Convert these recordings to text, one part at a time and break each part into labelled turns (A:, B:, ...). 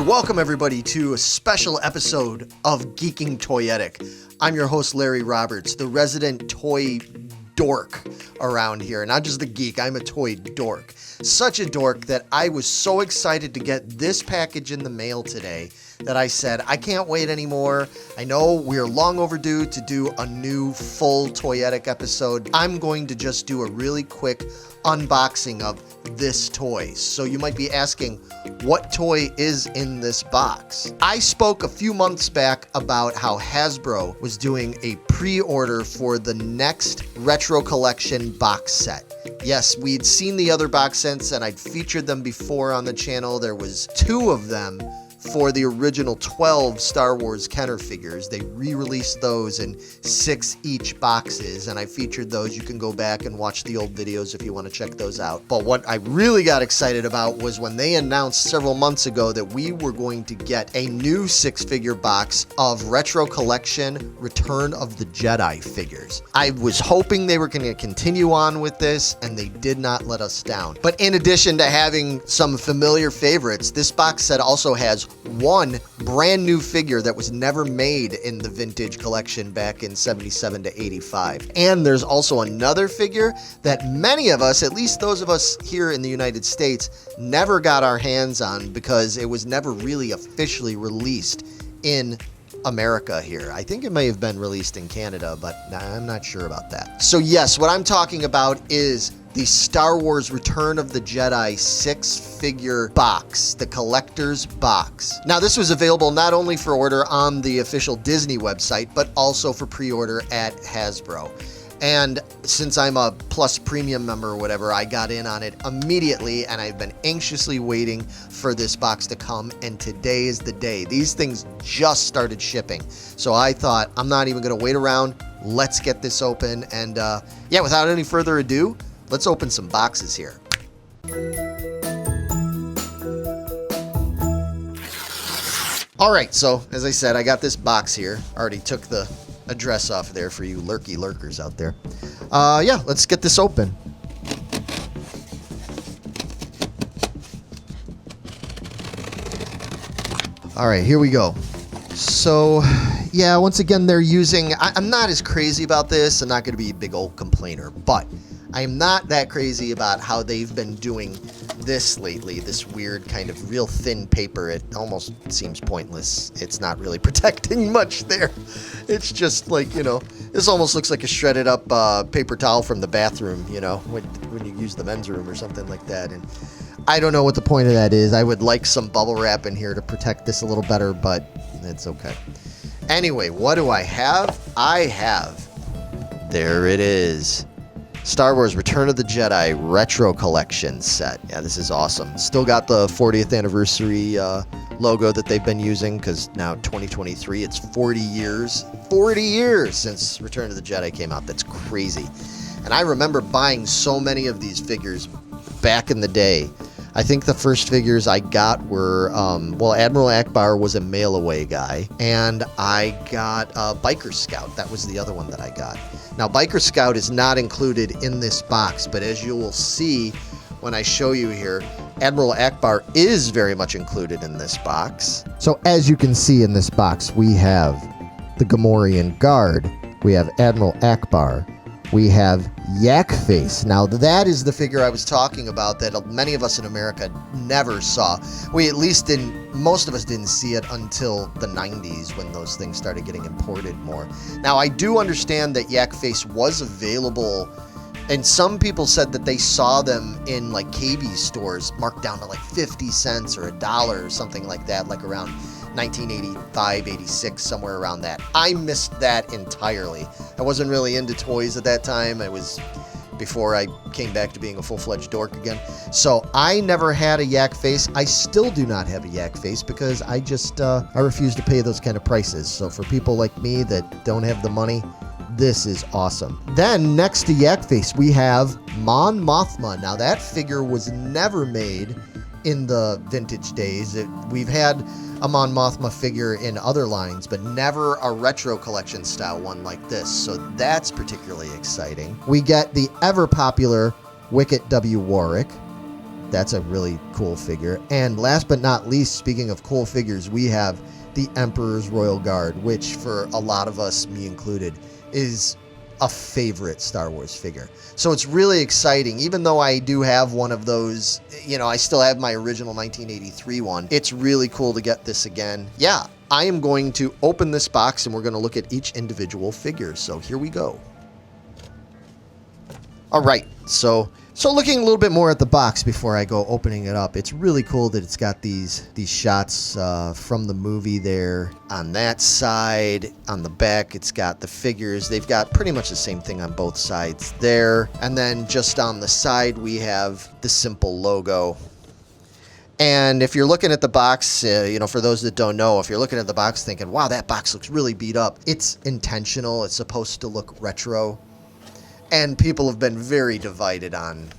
A: Welcome everybody to a special episode of Geeking Toyetic. I'm your host Larry Roberts, the resident toy dork around here. Not just the geek, I'm a toy dork. Such a dork that I was so excited to get this package in the mail today that I said, I can't wait anymore. I know we're long overdue to do a new full Toyetic episode. I'm going to just do a really quick unboxing of this toy. So you might be asking, what toy is in this box? I spoke a few months back about how Hasbro was doing a pre-order for the next Retro Collection box set. Yes, we'd seen the other box sets and I'd featured them before on the channel. There was 2 of them for the original 12 Star Wars Kenner figures. They re-released those in 6 each boxes, and I featured those. You can go back and watch the old videos if you want to check those out. But what I really got excited about was when they announced several months ago that we were going to get a new 6-figure box of Retro Collection Return of the Jedi figures. I was hoping they were going to continue on with this, and they did not let us down. But in addition to having some familiar favorites, this box set also has one brand new figure that was never made in the vintage collection back in 77 to 85. And there's also another figure that many of us, at least those of us here in the United States, never got our hands on because it was never really officially released in America here. I think it may have been released in Canada, but I'm not sure about that. So yes, what I'm talking about is the Star Wars Return of the Jedi 6-figure box, the collector's box. Now, this was available not only for order on the official Disney website, but also for pre-order at Hasbro. And since I'm a Plus Premium member or whatever, I got in on it immediately, and I've been anxiously waiting for this box to come, and today is the day. These things just started shipping. So I thought, I'm not even going to wait around. Let's get this open. And yeah, without any further ado, let's open some boxes here. All right, so as I said, I got this box here. Already took the address off there for you lurky lurkers out there. Yeah, let's get this open. All right, here we go. So, yeah, once again, they're using... I'm not as crazy about this. I'm not going to be a big old complainer, but I am not that crazy about how they've been doing this lately, this weird kind of real thin paper. It almost seems pointless. It's not really protecting much there. It's just like, you know, this almost looks like a shredded up paper towel from the bathroom, you know, when you use the men's room or something like that. And I don't know what the point of that is. I would like some bubble wrap in here to protect this a little better, but it's okay. Anyway, what do I have? I have, there it is, Star Wars Return of the Jedi Retro Collection set. Yeah, this is awesome. Still got the 40th anniversary logo that they've been using, because now 2023, it's 40 years. 40 years since Return of the Jedi came out. That's crazy. And I remember buying so many of these figures back in the day. I think the first figures I got were, well, Admiral Ackbar was a mail-away guy, and I got Biker Scout. That was the other one that I got. Now, Biker Scout is not included in this box, but as you will see when I show you here, Admiral Ackbar is very much included in this box. So as you can see in this box, we have the Gammorean Guard, we have Admiral Ackbar, we have Yak Face. Now, that is the figure I was talking about that many of us in America never saw. We at least didn't, most of us didn't see it until the 90s when those things started getting imported more. Now, I do understand that Yak Face was available, and some people said that they saw them in like KB stores marked down to like 50 cents or $1 or something like that, like around 1985, 86, somewhere around that. I missed that entirely. I wasn't really into toys at that time. It was before I came back to being a full-fledged dork again. So I never had a Yak Face. I still do not have a Yak Face because I just, I refuse to pay those kind of prices. So for people like me that don't have the money, this is awesome. Then next to Yak Face, we have Mon Mothma. Now that figure was never made in the vintage days. We've had a Mon Mothma figure in other lines, but never a retro collection style one like this. So that's particularly exciting. We get the ever popular Wicket W. Warrick. That's a really cool figure. And last but not least, speaking of cool figures, we have the Emperor's Royal Guard, which for a lot of us, me included, is a favorite Star Wars figure. So it's really exciting. Even though I do have one of those, you know, I still have my original 1983 one. It's really cool to get this again. Yeah, I am going to open this box and we're going to look at each individual figure. So here we go. All right, so looking a little bit more at the box before I go opening it up, it's really cool that it's got these shots from the movie there on that side. On the back, it's got the figures. They've got pretty much the same thing on both sides there. And then just on the side, we have the simple logo. And if you're looking at the box, you know, for those that don't know, if you're looking at the box thinking, wow, that box looks really beat up, it's intentional. It's supposed to look retro. And people have been very divided on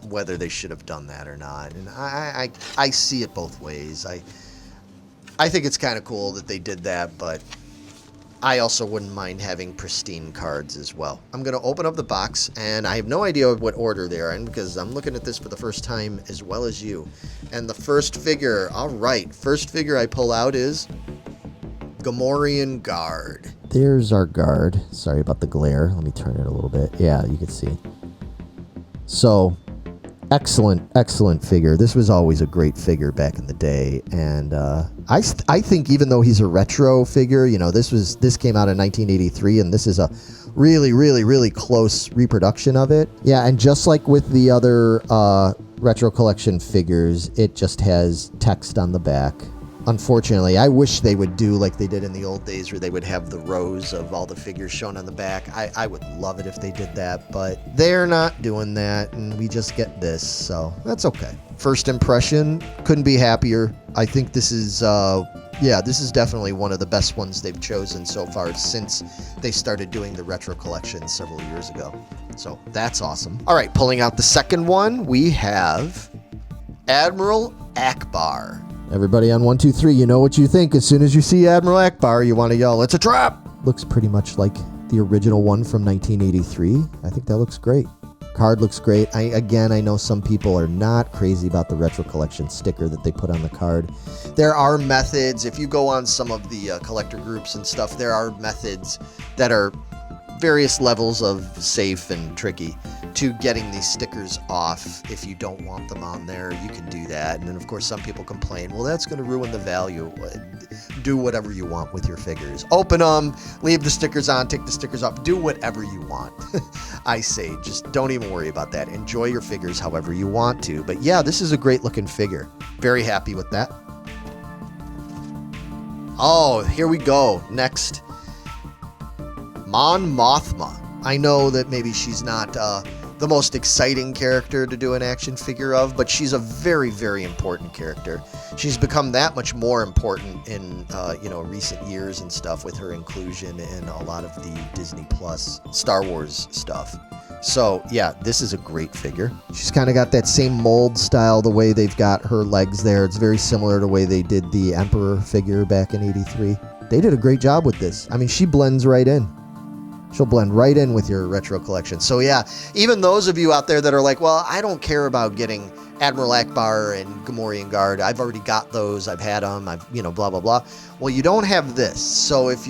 A: whether they should have done that or not. And I see it both ways. I think it's kind of cool that they did that, but I also wouldn't mind having pristine cards as well. I'm going to open up the box, and I have no idea what order they're in because I'm looking at this for the first time as well as you. And the first figure, all right, first figure I pull out is Gammorean Guard. There's our guard. Sorry about the glare. Let me turn it a little bit. Yeah, you can see. So, excellent figure. This was always a great figure back in the day. And I think even though he's a retro figure, you know, this came out in 1983, and this is a really close reproduction of it. Yeah, and just like with the other retro collection figures, it just has text on the back. Unfortunately, I wish they would do like they did in the old days where they would have the rows of all the figures shown on the back. I would love it if they did that, but they're not doing that, and we just get this, so that's okay. First impression, couldn't be happier. I think this is, this is definitely one of the best ones they've chosen so far since they started doing the retro collection several years ago. So that's awesome. All right, pulling out the second one, we have Admiral Ackbar. Everybody on 1, 2, 3, you know what you think. As soon as you see Admiral Ackbar, you want to yell, "It's a trap!" Looks pretty much like the original one from 1983. I think that looks great. Card looks great. I know some people are not crazy about the retro collection sticker that they put on the card. There are methods. If you go on some of the collector groups and stuff, there are methods that are various levels of safe and tricky to getting these stickers off. If you don't want them on there, you can do that. And then of course some people complain, well, that's going to ruin the value. Do whatever you want with your figures. Open them, leave the stickers on, take the stickers off, do whatever you want. I say, just don't even worry about that. Enjoy your figures however you want to. But yeah, this is a great looking figure. Very happy with that. Oh, here we go. Next, Mon Mothma. I know that maybe she's not the most exciting character to do an action figure of, but she's a very important character. She's become that much more important in recent years and stuff with her inclusion in a lot of the Disney Plus Star Wars stuff. So yeah, this is a great figure. She's kind of got that same mold style, the way they've got her legs there. It's very similar to the way they did the Emperor figure back in '83. They did a great job with this. I mean, she blends right in. She'll blend right in with your retro collection. So yeah, even those of you out there that are like, well, I don't care about getting Admiral Ackbar and Gammorean Guard. I've already got those. I've had them. I've, blah, blah, blah. Well, you don't have this. So if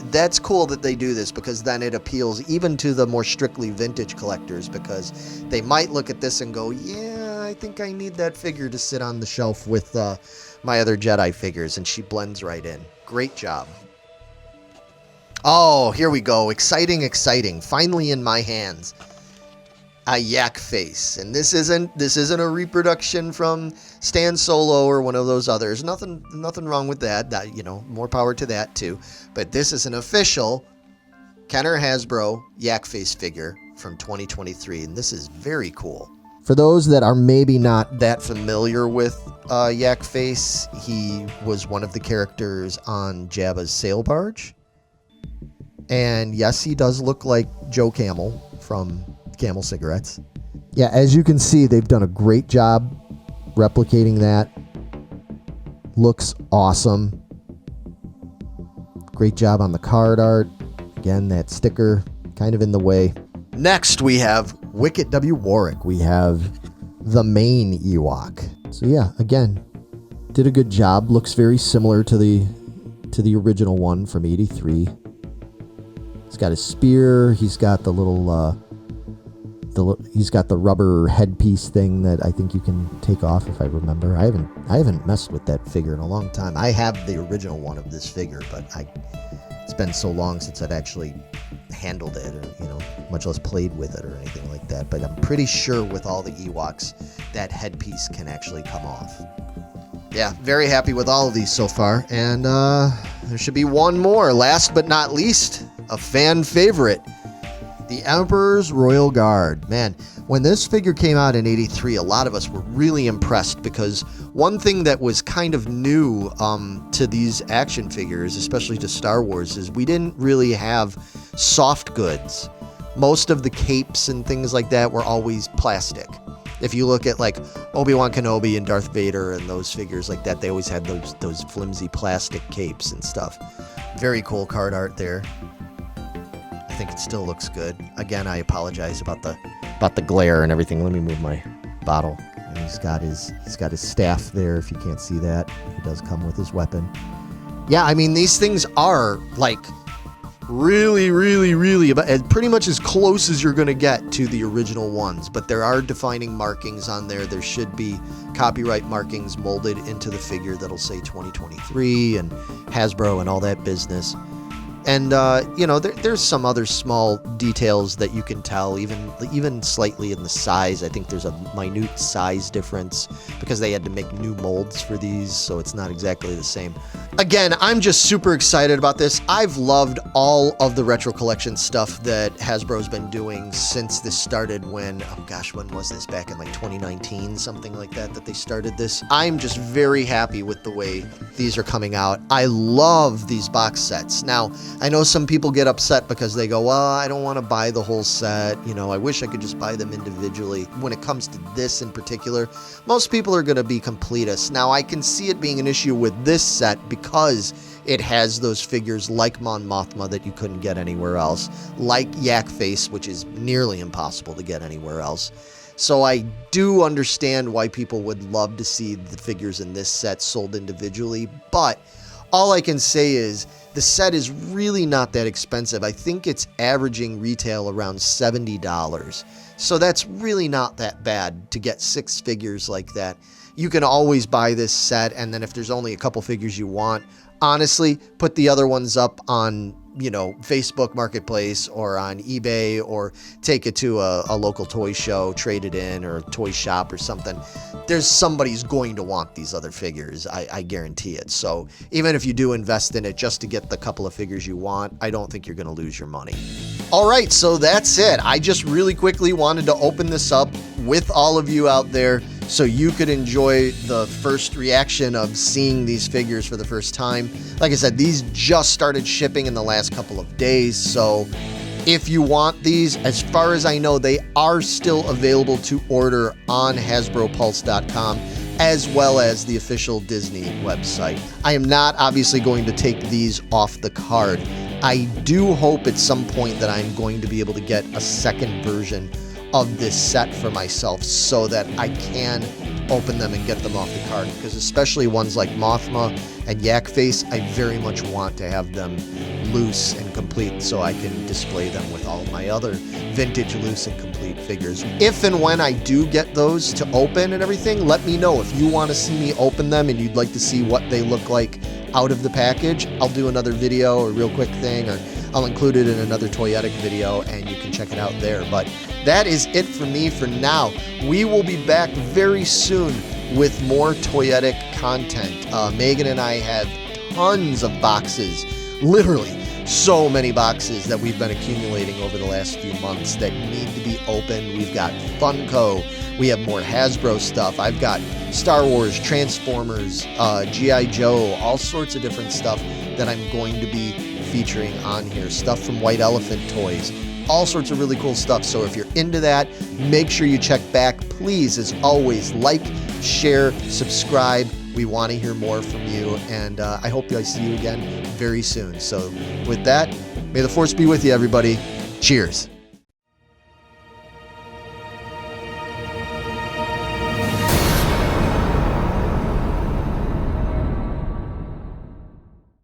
A: that's cool that they do this, because then it appeals even to the more strictly vintage collectors, because they might look at this and go, yeah, I think I need that figure to sit on the shelf with my other Jedi figures. And she blends right in. Great job. Oh, here we go. Exciting. Finally in my hands. A Yak Face. And this isn't a reproduction from Stan Solo or one of those others. Nothing wrong with that. More power to that too. But this is an official Kenner Hasbro Yak Face figure from 2023, and this is very cool. For those that are maybe not that familiar with Yak Face, he was one of the characters on Jabba's sail barge. And yes, he does look like Joe Camel from Camel Cigarettes. Yeah, as you can see, they've done a great job replicating that. Looks awesome. Great job on the card art. Again, that sticker kind of in the way. Next, we have Wicket W. Warrick. We have the main Ewok. So yeah, again, did a good job. Looks very similar to the original one from '83. He's got his spear. He's got the little he's got the rubber headpiece thing that I think you can take off, if I remember. I haven't messed with that figure in a long time. I have the original one of this figure, but it's been so long since I've actually handled it, or much less played with it or anything like that. But I'm pretty sure with all the Ewoks, that headpiece can actually come off. Yeah, very happy with all of these so far, and there should be one more. Last but not least, a fan favorite. The Emperor's Royal Guard. Man, when this figure came out in '83, a lot of us were really impressed because one thing that was kind of new to these action figures, especially to Star Wars, is we didn't really have soft goods. Most of the capes and things like that were always plastic. If you look at like Obi-Wan Kenobi and Darth Vader and those figures like that, they always had those flimsy plastic capes and stuff. Very cool card art there. I think it still looks good. Again, I apologize about the glare and everything. Let me move my bottle. And he's got his staff there. If you can't see that, he does come with his weapon. Yeah, I mean, these things are like really, really, really about pretty much as close as you're going to get to the original ones. But there are defining markings on there. There should be copyright markings molded into the figure that'll say 2023 and Hasbro and all that business. And, there's some other small details that you can tell, even slightly in the size. I think there's a minute size difference because they had to make new molds for these, so it's not exactly the same. Again, I'm just super excited about this. I've loved all of the retro collection stuff that Hasbro's been doing since this started when was this? Back in like 2019, something like that they started this. I'm just very happy with the way these are coming out. I love these box sets. Now, I know some people get upset because they go, well, I don't want to buy the whole set. I wish I could just buy them individually. When it comes to this in particular, most people are going to be completists. Now, I can see it being an issue with this set because it has those figures like Mon Mothma that you couldn't get anywhere else, like Yak Face, which is nearly impossible to get anywhere else. So I do understand why people would love to see the figures in this set sold individually, but all I can say is the set is really not that expensive. I think it's averaging retail around $70. So that's really not that bad to get 6 figures like that. You can always buy this set, and then if there's only a couple figures you want, honestly, put the other ones up on Facebook Marketplace or on eBay, or take it to a local toy show, trade it in, or a toy shop or something. There's somebody's going to want these other figures, I guarantee it. So even if you do invest in it just to get the couple of figures you want, I don't think you're going to lose your money. All right, so that's it. I just really quickly wanted to open this up with all of you out there so you could enjoy the first reaction of seeing these figures for the first time. Like I said, these just started shipping in the last couple of days, so if you want these, as far as I know, they are still available to order on HasbroPulse.com, as well as the official Disney website. I am not obviously going to take these off the card. I do hope at some point that I'm going to be able to get a second version of this set for myself so that I can open them and get them off the card, because especially ones like Mothma and Yak Face, I very much want to have them loose and complete so I can display them with all of my other vintage loose and complete figures. If and when I do get those to open and everything, let me know. If you want to see me open them and you'd like to see what they look like out of the package, I'll do another video or real quick thing, or I'll include it in another Toyetic video and you can check it out there. But that is it for me for now. We will be back very soon with more Toyetic content. Megan and I have tons of boxes, literally so many boxes that we've been accumulating over the last few months that need to be opened. We've got Funko, we have more Hasbro stuff. I've got Star Wars, Transformers, G.I. Joe, all sorts of different stuff that I'm going to be featuring on here. Stuff from White Elephant Toys, all sorts of really cool stuff. So if you're into that, make sure you check back. Please, as always, like, share, subscribe. We want to hear more from you, and I hope I see you again very soon. So with that, may the Force be with you, everybody. Cheers.